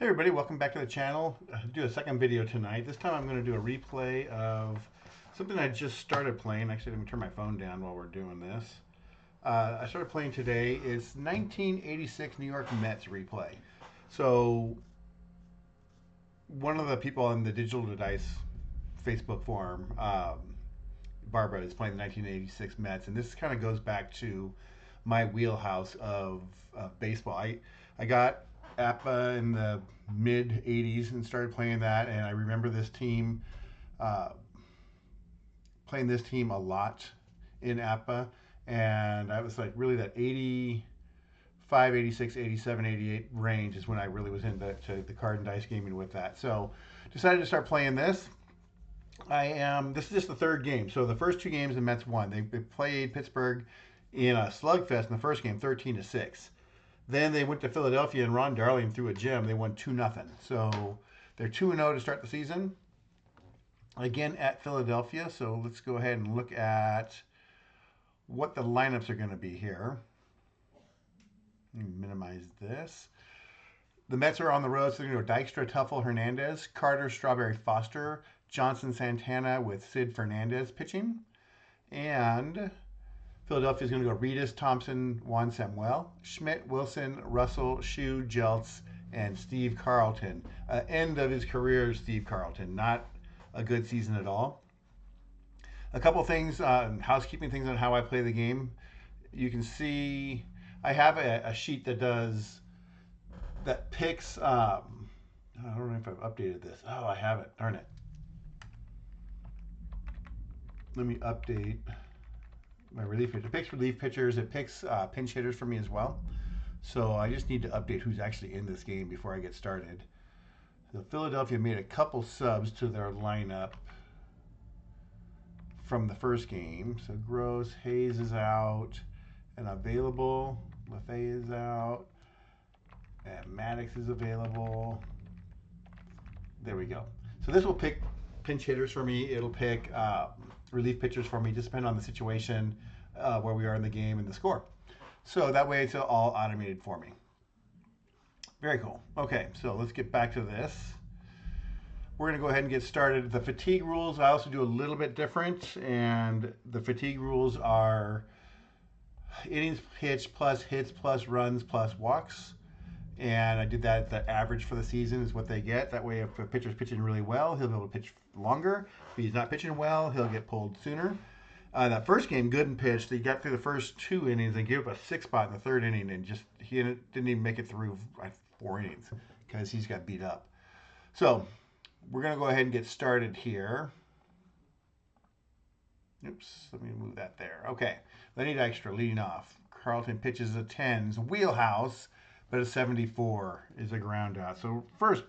Hey everybody, welcome back to the channel. Do a second video tonight. This time I'm going to do a replay of something I just started playing. Actually, let me turn my phone down while we're doing this. I started playing today. It's 1986 New York Mets replay. So one of the people in the Digital to Dice Facebook forum, Barbara, is playing the 1986 Mets, and this kind of goes back to my wheelhouse of baseball. I got APA in the mid 80s and started playing that, and I remember this team, uh, playing this team a lot in APA, and I was like really that 85, 86, 87, 88 range is when I really was into the card and dice gaming with that. So decided to start playing this. This is just the third game. So the first two games the Mets won. They played Pittsburgh in a slugfest in the first game, 13-6. Then they went to Philadelphia and Ron Darling threw a gem. They won 2-0. So they're 2-0 to start the season. Again at Philadelphia. So let's go ahead and look at what the lineups are going to be here. Let me minimize this. The Mets are on the road, so they're going to go Dykstra, Tuffle, Hernandez, Carter, Strawberry, Foster, Johnson, Santana with Sid Fernandez pitching. And Philadelphia is going to go Reedus, Thompson, Juan Samuel, Schmidt, Wilson, Russell, Shue, Jeltz, and Steve Carlton. End of his career, Steve Carlton. Not a good season at all. A couple things, housekeeping things on how I play the game. You can see I have a sheet that picks. I don't know if I've updated this. Oh, I haven't. Darn it. Let me update my relief pitcher. It picks relief pitchers. It picks pinch hitters for me as well. So I just need to update who's actually in this game before I get started. So Philadelphia made a couple subs to their lineup from the first game. So Gross, Hayes is out and available. LaFay is out. And Maddox is available. There we go. So this will pick pinch hitters for me. It'll pick relief pitchers for me, just depending on the situation, where we are in the game and the score. So that way it's all automated for me. Very cool. Okay, so let's get back to this. We're going to go ahead and get started. The fatigue rules I also do a little bit different, and the fatigue rules are innings pitched plus hits plus runs plus walks. And I did that. The average for the season is what they get. That way, if a pitcher's pitching really well, he'll be able to pitch longer. If he's not pitching well, he'll get pulled sooner. That first game, Gooden pitched. He got through the first 2 innings and gave up a 6 spot in the third inning, and he didn't even make it through 4 innings because he's got beat up. So we're going to go ahead and get started here. Oops, let me move that there. Okay, Lenny Dykstra leading off. Carlton pitches a 10. His wheelhouse, but a 74 is a ground out. So first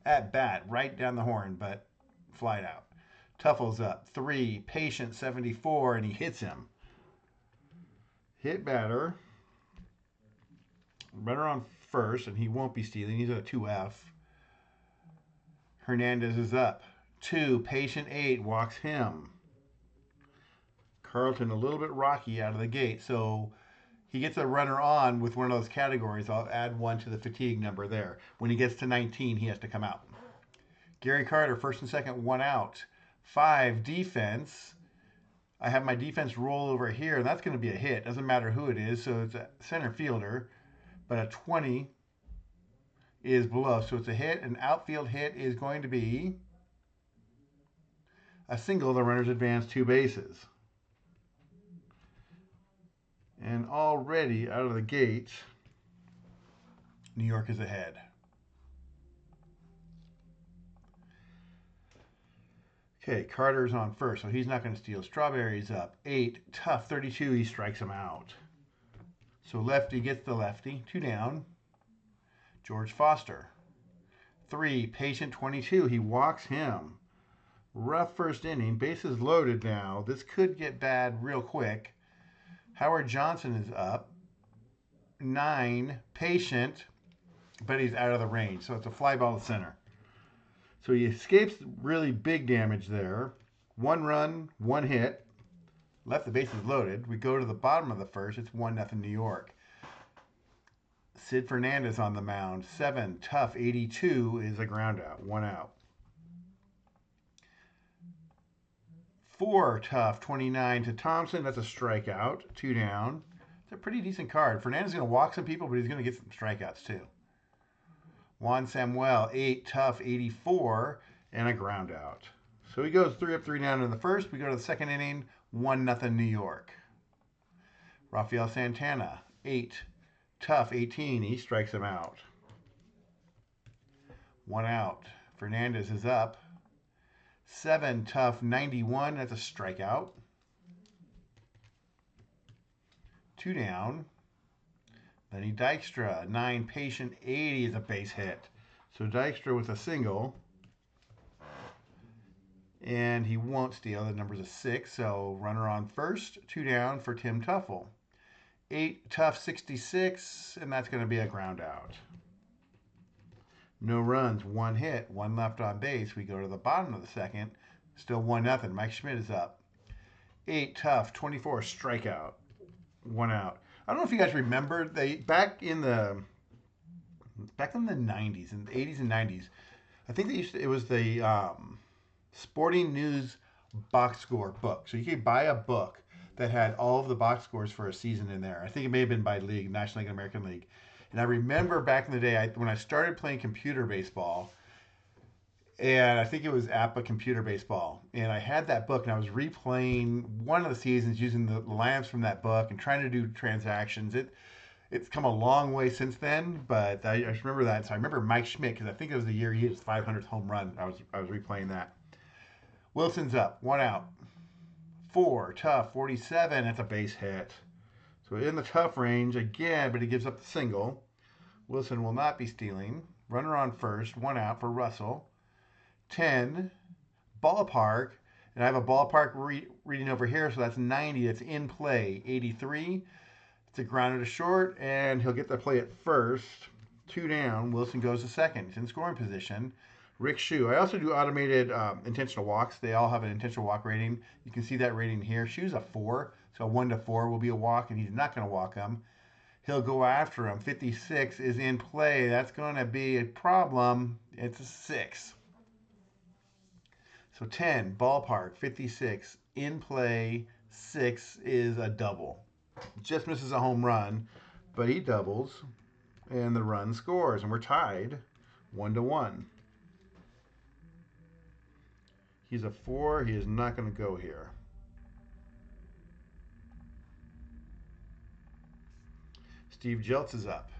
at bat, right down the horn, but flied out. Tuffle's up 3, patient 74, and he hits him. Hit batter. Runner on first, and he won't be stealing. He's at a 2F. Hernandez is up 2, patient 8, walks him. Carlton a little bit rocky out of the gate, so he gets a runner on with one of those categories. I'll add 1 to the fatigue number there. When he gets to 19, he has to come out. Gary Carter, first and second, 1 out. 5, defense. I have my defense roll over here, and that's going to be a hit. Doesn't matter who it is, so it's a center fielder. But a 20 is below, so it's a hit. An outfield hit is going to be a single. The runner's advanced 2 bases. And already out of the gate, New York is ahead. Okay, Carter's on first, so he's not going to steal. Strawberry's up 8, tough 32. He strikes him out. So lefty gets the lefty, 2 down. George Foster, 3, patient 22. He walks him. Rough first inning, bases loaded now. This could get bad real quick. Howard Johnson is up 9, patient, but he's out of the range, so it's a fly ball to center. So he escapes really big damage there. 1 run, 1 hit. Left the bases loaded. We go to the bottom of the first. It's 1-0 New York. Sid Fernandez on the mound. 7, tough 82 is a ground out. 1 out. 4, tough 29 to Thompson. That's a strikeout. 2 down. It's a pretty decent card. Fernandez is going to walk some people, but he's going to get some strikeouts too. Juan Samuel, 8, tough 84 and a ground out. So he goes 3 up, 3 down in the first. We go to the second inning. 1-0 New York. Rafael Santana, 8, tough 18. He strikes him out. 1 out. Fernandez is up. 7, tough 91. That's a strikeout. 2 down. Lenny Dykstra, 9, patient 80 is a base hit. So Dykstra with a single. And he won't steal. The number's a 6, so runner on first. 2 down for Tim Tuffle. 8, tough 66, and that's going to be a ground out. No runs, 1 hit, 1 left on base. We go to the bottom of the second. Still 1-0. Mike Schmidt is up. 8, tough 24, strikeout. 1 out. I don't know if you guys remember, back in the 90s, in the 80s and 90s, I think it was the Sporting News box score book. So you could buy a book that had all of the box scores for a season in there. I think it may have been by league, National League and American League. And I remember back in the day, when I started playing computer baseball, and I think it was APA Computer Baseball, and I had that book, and I was replaying one of the seasons using the lines from that book and trying to do transactions. It's come a long way since then, but I just remember that. So I remember Mike Schmidt, because I think it was the year he hit his 500th home run. I was replaying that. Wilson's up, 1 out. 4, tough 47. That's a base hit. So in the tough range again, but he gives up the single. Wilson will not be stealing. Runner on first, 1 out for Russell. 10, ballpark, and I have a ballpark reading over here, so that's 90. That's in play. 83. It's a grounded to short, and he'll get the play at first. 2 down. Wilson goes to second. He's in scoring position. Rick Shue. I also do automated intentional walks. They all have an intentional walk rating. You can see that rating here. Shue's a 4, so 1 to 4 will be a walk, and he's not going to walk him. He'll go after him. 56 is in play. That's going to be a problem. It's a 6. So 10, ballpark, 56, in play, 6 is a double. Just misses a home run, but he doubles, and the run scores, and we're tied 1-1. He's a 4. He is not going to go here. Steve Jeltz is up.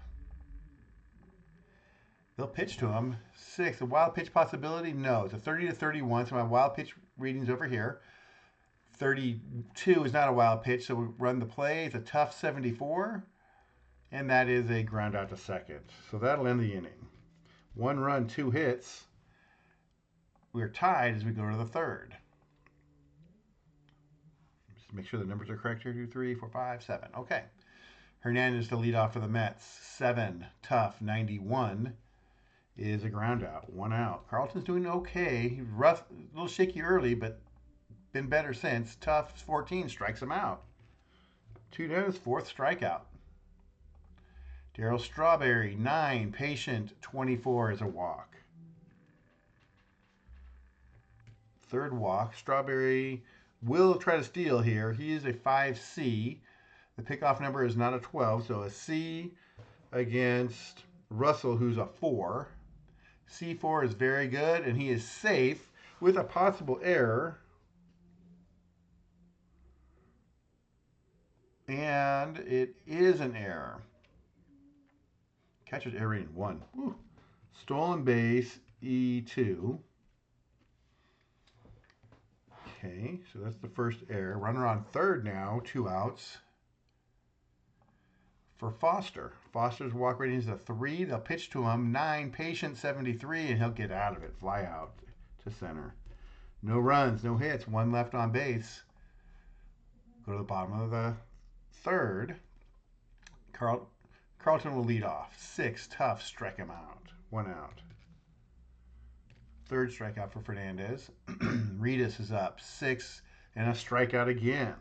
They'll pitch to him. 6. A wild pitch possibility? No. It's a 30 to 31. So my wild pitch reading's over here. 32 is not a wild pitch, so we run the play. It's a tough 74. And that is a ground out to second. So that'll end the inning. 1 run, 2 hits. We're tied as we go to the third. Just make sure the numbers are correct here. 2, 3, 4, 5, 7. Okay. Hernandez to lead off for the Mets. 7, tough 91 is a ground out. 1 out. Carlton's doing okay. Rough, a little shaky early, but been better since. Tough 14 strikes him out. 2 down, 4th strikeout. Darryl Strawberry, 9, patient 24 is a walk. 3rd walk. Strawberry will try to steal here. He is a 5C. The pickoff number is not a 12, so a C against Russell, who's a 4. C4 is very good, and he is safe with a possible error. And it is an error. Catcher's error rating 1. Woo. Stolen base, E2. Okay, so that's the first error. Runner on third now, 2 outs. For Foster. Foster's walk rating is a 3. They'll pitch to him. 9, patient 73, and he'll get out of it. Fly out to center. No runs, no hits. 1 left on base. Go to the bottom of the third. Carlton will lead off. 6, tough, strike him out. 1 out. 3rd strikeout for Fernandez. Reedus is up. 6 and a strikeout again.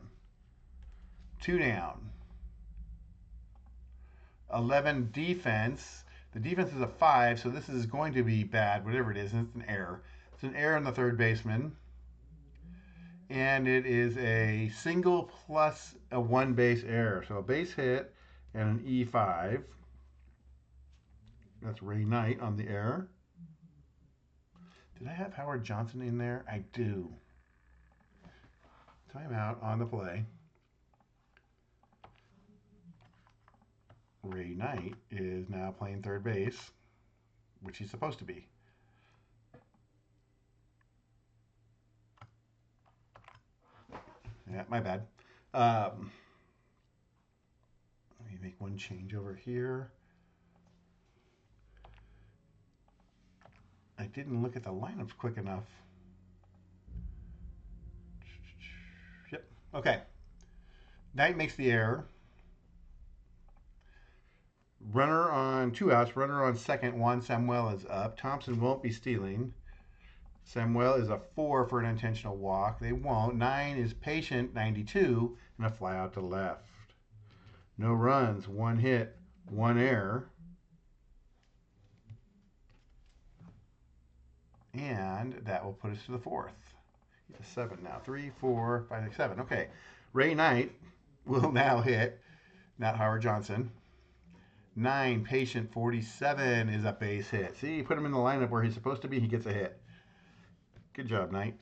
2 down. 11 defense. The defense is a 5, so this is going to be bad, whatever it is. It's an error. It's an error on the third baseman. And it is a single plus a one base error. So a base hit and an E5. That's Ray Knight on the error. Did I have Howard Johnson in there? I do. Timeout on the play. Ray Knight is now playing third base, which he's supposed to be. Yeah, my bad. Let me make one change over here. I didn't look at the lineups quick enough. Yep. Okay. Knight makes the error. Runner on 2 outs. Runner on second. Juan Samuel is up. Thompson won't be stealing. Samuel is a 4 for an intentional walk. They won't. 9 is patient, 92, and a fly out to left. No runs, 1 hit, 1 error. And that will put us to the 4th. He's a 7 now. 3, 4, 5, 6, 7. Okay. Ray Knight will now hit, not Howard Johnson. 9, patient, 47 is a base hit. See, you put him in the lineup where he's supposed to be, he gets a hit. Good job, Knight.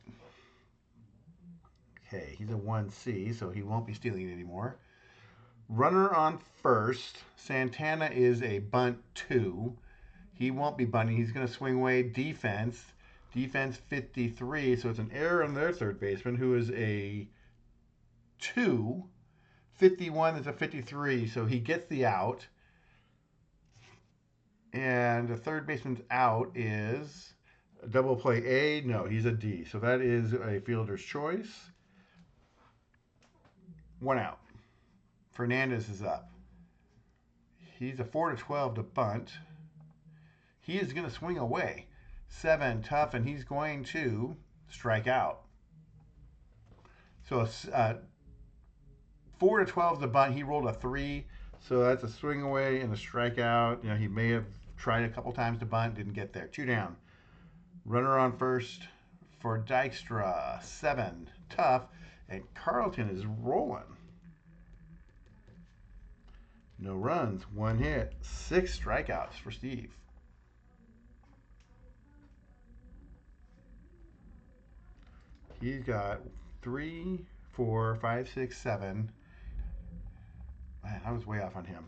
Okay, he's a 1C, so he won't be stealing it anymore. Runner on first. Santana is a bunt 2. He won't be bunting. He's going to swing away. Defense 53, so it's an error on their third baseman, who is a 2. 51 is a 53, so he gets the out. And the third baseman's out is a double play A. No, he's a D. So that is a fielder's choice. 1 out. Fernandez is up. He's a 4-12 to bunt. He is going to swing away. 7, tough, and he's going to strike out. So 4-12 to bunt. He rolled a 3. So that's a swing away and a strikeout. You know, he may have tried a couple times to bunt, didn't get there. 2 down. Runner on first for Dykstra. 7, tough, and Carlton is rolling. No runs, 1 hit, 6 strikeouts for Steve. He's got 3, 4, 5, 6, 7. Man, I was way off on him.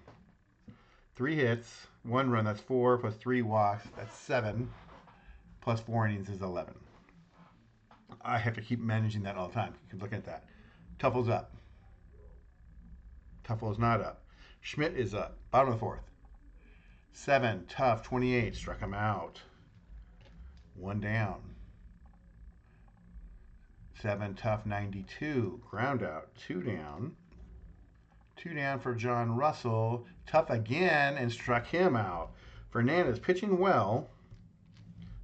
3 hits, 1 run, that's 4, plus 3 walks, that's 7, plus 4 innings is 11. I have to keep managing that all the time. You can look at that. Tuffle's up. Tuffle is not up. Schmidt is up. Bottom of the 4th. 7, tough, 28, struck him out. 1 down. 7, tough, 92, ground out. 2 down. 2 down for John Russell. Tough again and struck him out. Fernandez pitching well,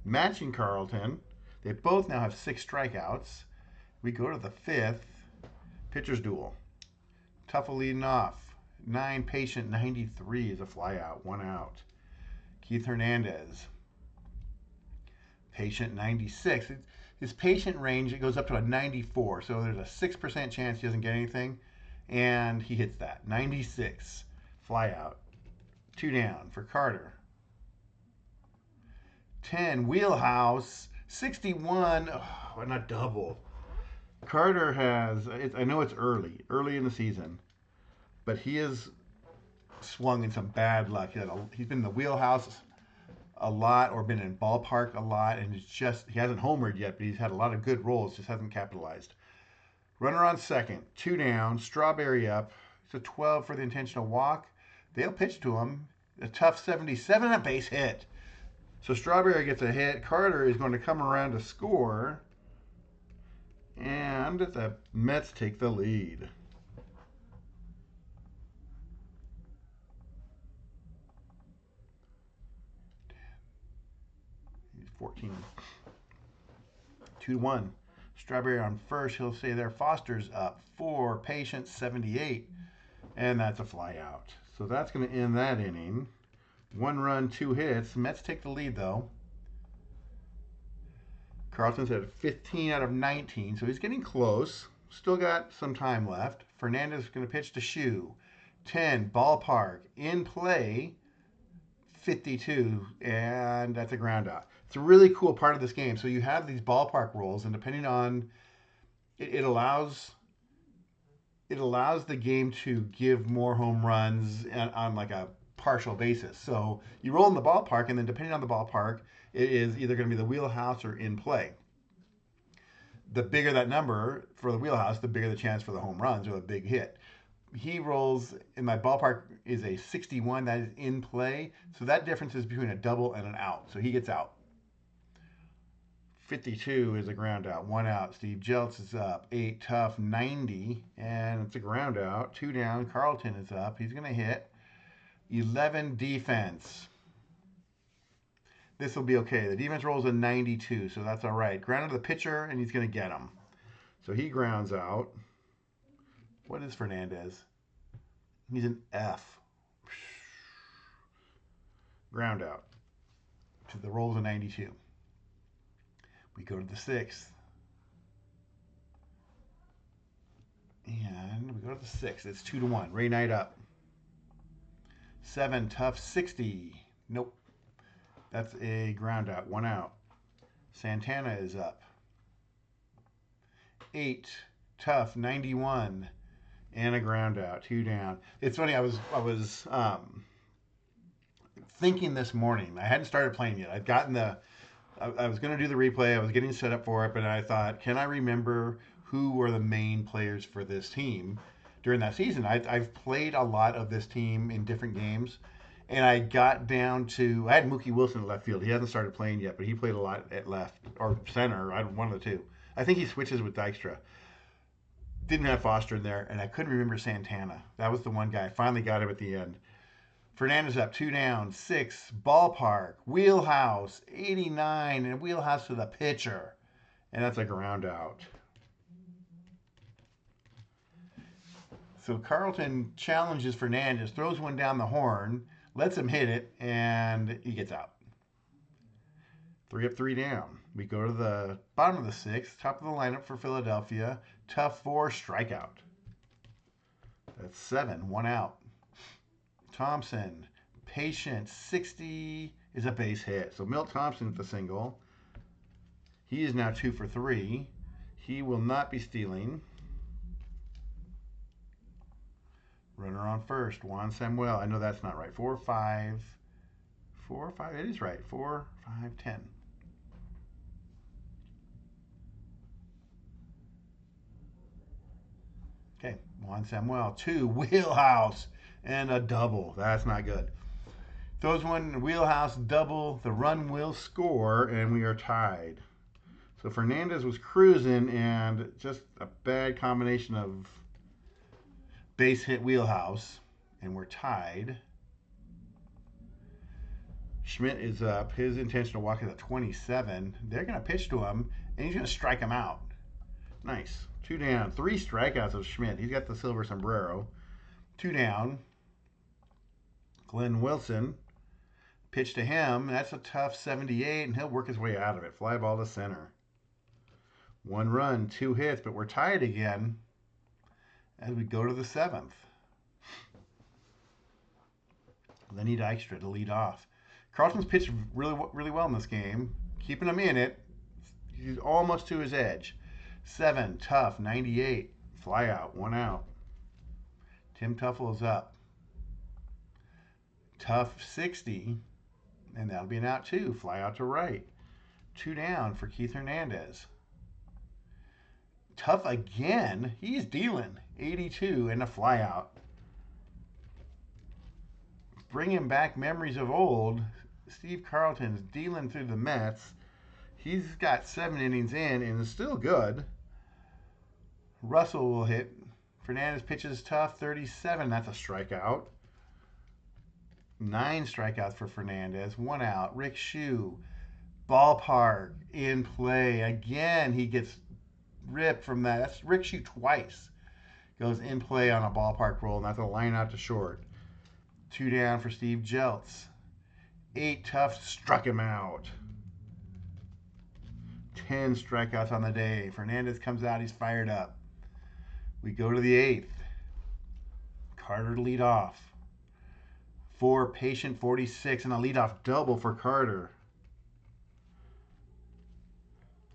matching Carlton. They both now have 6 strikeouts. We go to the 5th. Pitcher's duel. Tuffle leading off. 9, patient, 93 is a flyout. 1 out. Keith Hernandez. Patient, 96. His patient range, it goes up to a 94. So there's a 6% chance he doesn't get anything. And he hits that. 96. Flyout. 2 down for Carter. 10, wheelhouse. 61. Oh, not double. Carter has, I know it's early in the season, but he has swung in some bad luck. He's been in the wheelhouse a lot, or been in ballpark a lot, and he hasn't homered yet, but he's had a lot of good rolls, just hasn't capitalized. Runner on second, 2 down, Strawberry up. It's a 12 for the intentional walk. They'll pitch to him. A tough 77, a base hit. So Strawberry gets a hit. Carter is going to come around to score. And the Mets take the lead. He's 14. 2-1. Strawberry on first. He'll stay there. Foster's up. 4. Patient, 78. And that's a fly out. So that's going to end that inning. 1 run, 2 hits. Mets take the lead though. Carlton's at 15 out of 19, so he's getting close. Still got some time left. Fernandez is going to pitch to Shoe. 10, ballpark, in play, 52, and that's a ground out. It's a really cool part of this game. So you have these ballpark rules, and depending on it allows the game to give more home runs on like a partial basis. So you roll in the ballpark, and then depending on the ballpark, it is either going to be the wheelhouse or in play. The bigger that number for the wheelhouse, the bigger the chance for the home runs or a big hit. He rolls in my ballpark is a 61, that is in play. So that difference is between a double and an out. So he gets out. 52 is a ground out, 1 out. Steve Jeltz is up. 8 tough, 90, and it's a ground out. 2 down. Carlton is up. He's going to hit. 11 defense. This will be okay. The defense rolls a 92, so that's all right. Grounded to the pitcher, and he's going to get him. So he grounds out. What is Fernandez? He's an F. Ground out. To the rolls a 92. We go to the 6th. And we go to the 6th. It's 2-1. Ray Knight up. 7 tough, 60. Nope. That's a ground out. 1 out. Santana is up. 8 tough, 91. And a ground out. 2 down. It's funny. I was thinking this morning. I hadn't started playing yet. I'd gotten I was going to do the replay. I was getting set up for it, but I thought, can I remember who were the main players for this team during that season? I've played a lot of this team in different games, and I got down to, I had Mookie Wilson at left field. He hasn't started playing yet, but he played a lot at left or center, one of the two. I think he switches with Dykstra. Didn't have Foster in there, and I couldn't remember Santana. That was the one guy. I finally got him at the end. Fernandez up, 2 down, 6, ballpark, wheelhouse, 89, and wheelhouse to the pitcher. And that's a ground out. So Carlton challenges Fernandez, throws one down the horn, lets him hit it, and he gets out. 3 up, 3 down. We go to the bottom of the 6th, top of the lineup for Philadelphia. Tough 4, strikeout. That's 7, 1 out. Thompson, patient, 60 is a base hit. So Milt Thompson with the single. He is now 2 for 3. He will not be stealing. Runner on first, Juan Samuel. I know that's not right. 4, 5. 4, 5. It is right. 4, 5, 10. Okay, Juan Samuel, 2, wheelhouse. And a double. That's not good. Throws one wheelhouse double. The run will score, and we are tied. So Fernandez was cruising, and just a bad combination of base hit wheelhouse, and we're tied. Schmidt is up. His intentional walk is at 27. They're going to pitch to him, and he's going to strike him out. Nice. 2 down. 3 strikeouts of Schmidt. He's got the silver sombrero. 2 down. Glenn Wilson, pitch to him. That's a tough 78, and he'll work his way out of it. Fly ball to center. 1 run, 2 hits, but we're tied again as we go to the 7th. Lenny Dykstra to lead off. Carlton's pitched really well in this game, keeping him in it. He's almost to his edge. 7, tough, 98. Fly out, 1 out. Tim Tuffle is up. Tough, 60, and that'll be an out 2. Fly out to right. 2 down for Keith Hernandez. Tough again. He's dealing. 82 and a fly out. Bringing back memories of old. Steve Carlton's dealing through the Mets. He's got 7 innings in and is still good. Russell will hit. Fernandez pitches tough, 37. That's a strikeout. 9 strikeouts for Fernandez. 1 out. Rick Shue. Ballpark. In play. Again, he gets ripped from that. That's Rick Shue twice. Goes in play on a ballpark roll, and that's a line out to short. 2 down for Steve Jeltz. 8 tough, struck him out. 10 strikeouts on the day. Fernandez comes out, he's fired up. We go to the 8th. Carter to lead off. 4 patient 46 and a leadoff double for Carter.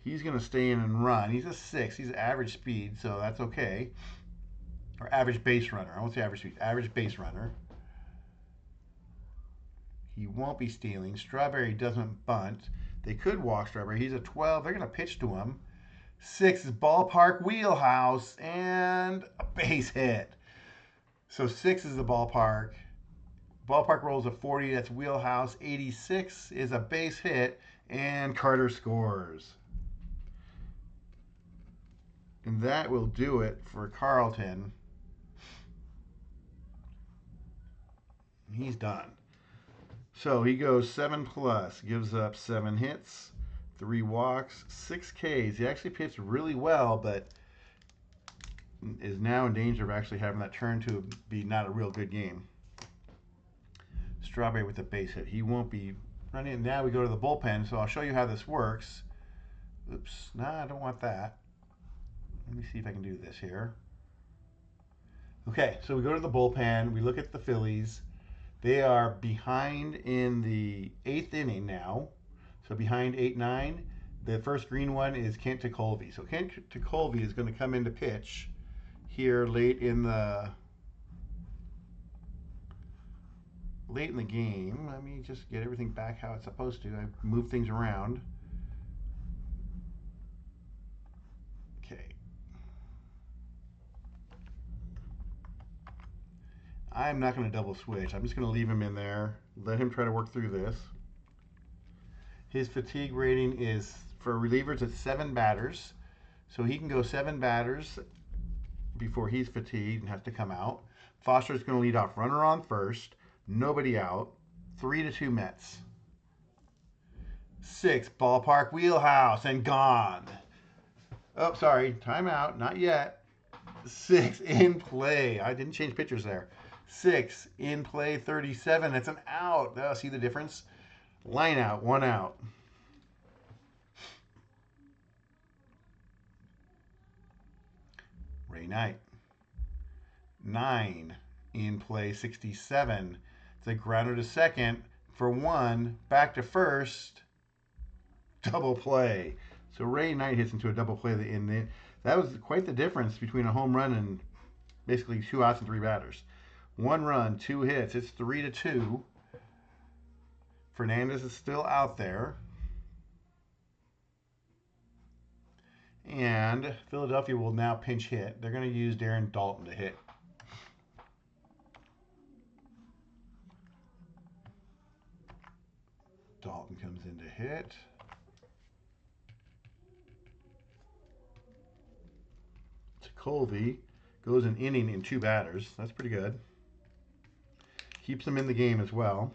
He's going to stay in and run. He's a 6. He's average speed, so that's okay. Or average base runner. I won't say average speed. Average base runner. He won't be stealing. Strawberry doesn't bunt. They could walk Strawberry. He's a 12. They're going to pitch to him. 6 is ballpark wheelhouse and a base hit. So 6 is the ballpark. Ballpark rolls a 40. That's wheelhouse. 86 is a base hit. And Carter scores. And that will do it for Carlton. He's done. So he goes 7 plus, gives up 7 hits, 3 walks, 6 Ks. He actually pitched really well, but is now in danger of actually having that turn to be not a real good game. Strawberry with a base hit. He won't be running. Now we go to the bullpen, so I'll show you how this works. Oops, nah, I don't want that. Let me see if I can do this here. Okay, so we go to the bullpen. We look at the Phillies. They are behind in the 8th inning now. So behind 8-9. The first green one is Kent Tekulve. So Kent Tekulve is going to come in to pitch here late in the game. Let me just get everything back how it's supposed to. I moved things around. Okay. I'm not going to double switch. I'm just going to leave him in there. Let him try to work through this. His fatigue rating is, for relievers, it's 7 batters. So he can go 7 batters before he's fatigued and has to come out. Foster's going to lead off. Runner on first. Nobody out. 3-2 Mets. 6, ballpark wheelhouse and gone. Oh, sorry. Timeout. Not yet. 6 in play. I didn't change pitchers there. 6 in play, 37. It's an out. Oh, see the difference? Line out, 1 out. Ray Knight. 9 in play, 67. It's a grounder to second for 1. Back to first. Double play. So Ray Knight hits into a double play. That was quite the difference between a home run and basically 2 outs and 3 batters. 1 run, 2 hits. It's 3-2. Fernandez is still out there. And Philadelphia will now pinch hit. They're going to use Darren Dalton to hit. Dalton comes in to hit. Tekulve goes an inning in 2 batters. That's pretty good. Keeps them in the game as well.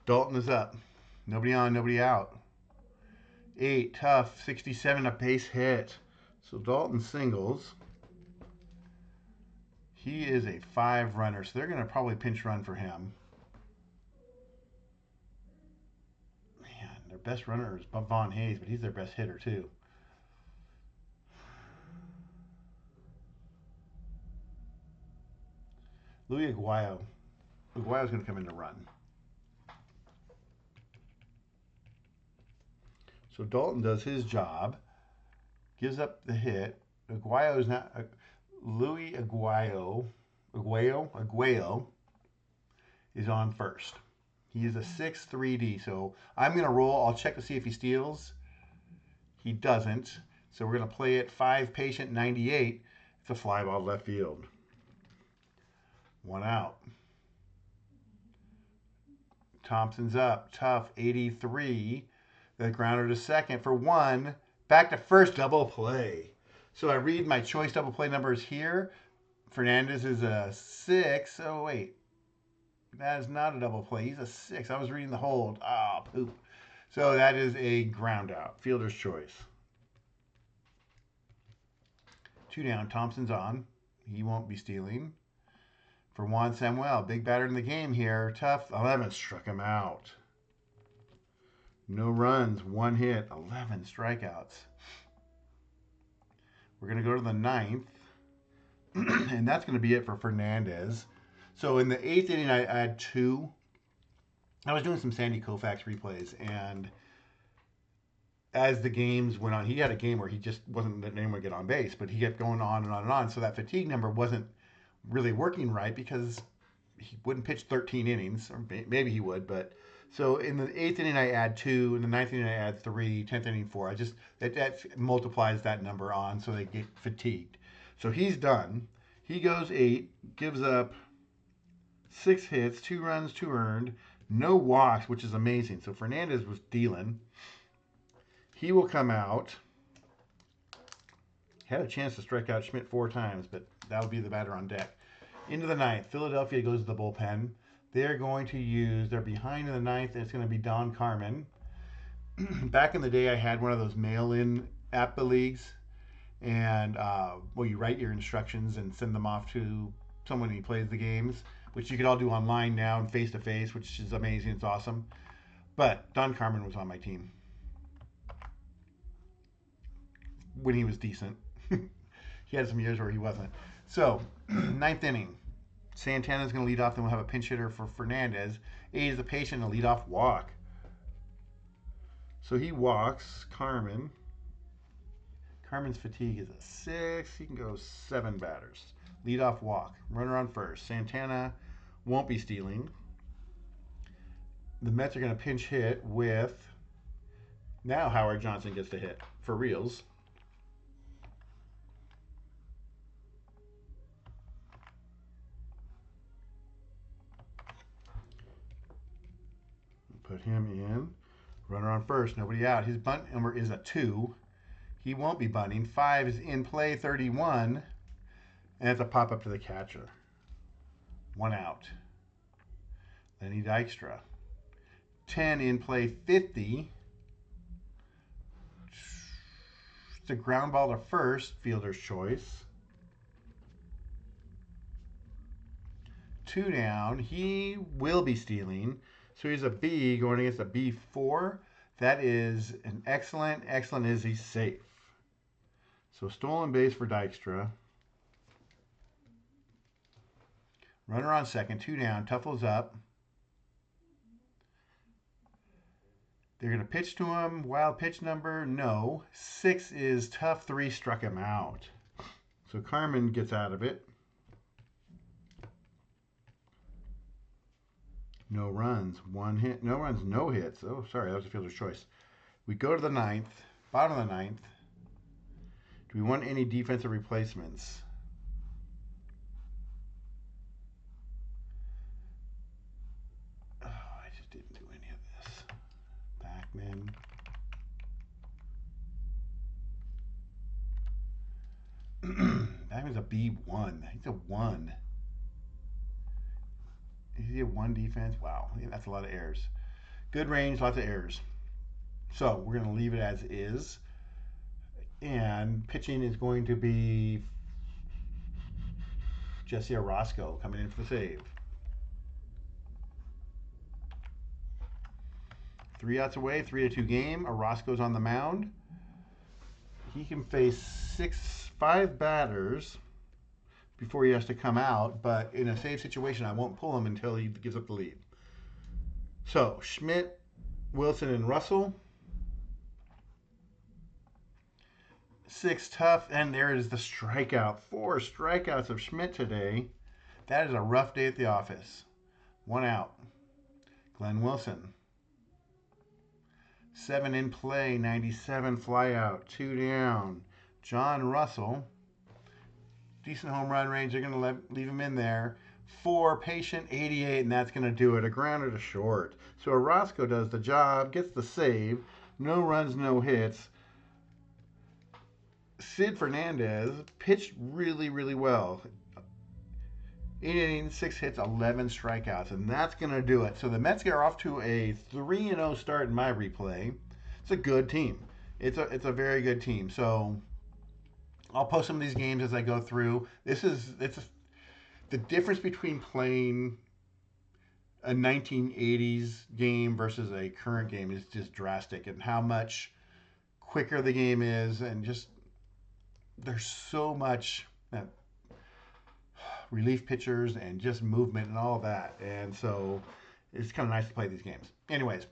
Dalton is up. Nobody on, nobody out. 8, tough, 67, a base hit. So Dalton singles. He is a 5 runner, so they're going to probably pinch run for him. Man, their best runner is Vaughn Hayes, but he's their best hitter too. Louis Aguayo. Aguayo's going to come in to run. So Dalton does his job, gives up the hit. Aguayo is not. Louis Aguayo is on first. He is a 6-3D. So I'm going to roll. I'll check to see if he steals. He doesn't. So we're going to play it 5 patient 98. It's a fly ball left field. 1 out. Thompson's up. Tough 83. The grounder to second for 1. Back to first, double play. So I read my choice double play numbers here. Fernandez is a 6. Oh, wait. That is not a double play. He's a 6. I was reading the hold. Ah, poop. So that is a ground out. Fielder's choice. 2 down. Thompson's on. He won't be stealing. for Juan Samuel. Big batter in the game here. Tough. 11 struck him out. No runs, 1 hit, 11 strikeouts. We're going to go to the ninth, and that's going to be it for Fernandez. So in the 8th inning, I had 2. I was doing some Sandy Koufax replays, and as the games went on, he had a game where he just wasn't letting anyone get on base, but he kept going on and on and on. So that fatigue number wasn't really working right because he wouldn't pitch 13 innings, or maybe he would, but so in the 8th inning I add 2, in the 9th inning I add 3, 10th inning 4. I just that multiplies that number on so they get fatigued. So he's done. He goes 8, gives up 6 hits, 2 runs, 2 earned, no walks, which is amazing. So Fernandez was dealing. He will come out. Had a chance to strike out Schmidt 4 times, but that'll be the batter on deck. Into the 9th, Philadelphia goes to the bullpen. They're going to use, they're behind in the 9th, and it's going to be Don Carmen. Back in the day, I had one of those mail-in APBA leagues, and you write your instructions and send them off to someone who plays the games, which you can all do online now and face-to-face, which is amazing. It's awesome. But Don Carmen was on my team when he was decent. He had some years where he wasn't. So, 9th inning. Santana's going to lead off, then we'll have a pinch hitter for Fernandez. 8 is the patient, a leadoff walk. So he walks Carmen. Carmen's fatigue is a 6. He can go 7 batters. Leadoff walk. Runner on first. Santana won't be stealing. The Mets are going to pinch hit with... Now Howard Johnson gets to hit for reals. Put him in. Runner on first. Nobody out. His bunt number is a 2. He won't be bunting. 5 is in play, 31. And it's a pop up to the catcher. 1 out. Lenny Dykstra. 10 in play, 50. It's a ground ball to first. Fielder's choice. 2 down. He will be stealing. So he's a B going against a B4. That is an excellent. Excellent is he's safe. So stolen base for Dykstra. Runner on second, 2 down. Tuffle's up. They're going to pitch to him. Wild pitch number, no. 6 is tough. 3 struck him out. So Carmen gets out of it. No runs, 1 hit. No runs, no hits. Oh, sorry, that was a fielder's choice. We go to the 9th, bottom of the 9th. Do we want any defensive replacements? Oh, I just didn't do any of this. Backman. Backman's a B1. He's a 1. Is he a 1 defense? Wow, that's a lot of errors. Good range, lots of errors. So we're going to leave it as is. And pitching is going to be Jesse Orozco coming in for the save. 3 outs away, 3-2 game. Orozco's on the mound. He can face 5 batters before he has to come out, but in a save situation, I won't pull him until he gives up the lead. So, Schmidt, Wilson, and Russell. 6 tough, and there is the strikeout. 4 strikeouts of Schmidt today. That is a rough day at the office. 1 out. Glenn Wilson. 7 in play, 97 fly out, 2 down. John Russell. Decent home run range. They're going to leave him in there. 4 patient, 88, and that's going to do it. A grounder to short. So Orozco does the job, gets the save. No runs, no hits. Sid Fernandez pitched really, really well. 8 innings, 6 hits, 11 strikeouts, and that's going to do it. So the Mets are off to a 3-0 start in my replay. It's a good team. It's a very good team. So I'll post some of these games as I go through. This the difference between playing a 1980s game versus a current game is just drastic, and how much quicker the game is, and just there's so much relief pictures and just movement and all of that. And so it's kind of nice to play these games. Anyways,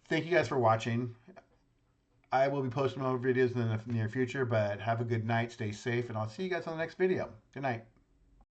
thank you guys for watching. I will be posting more videos in the near future, but have a good night, stay safe, and I'll see you guys on the next video. Good night.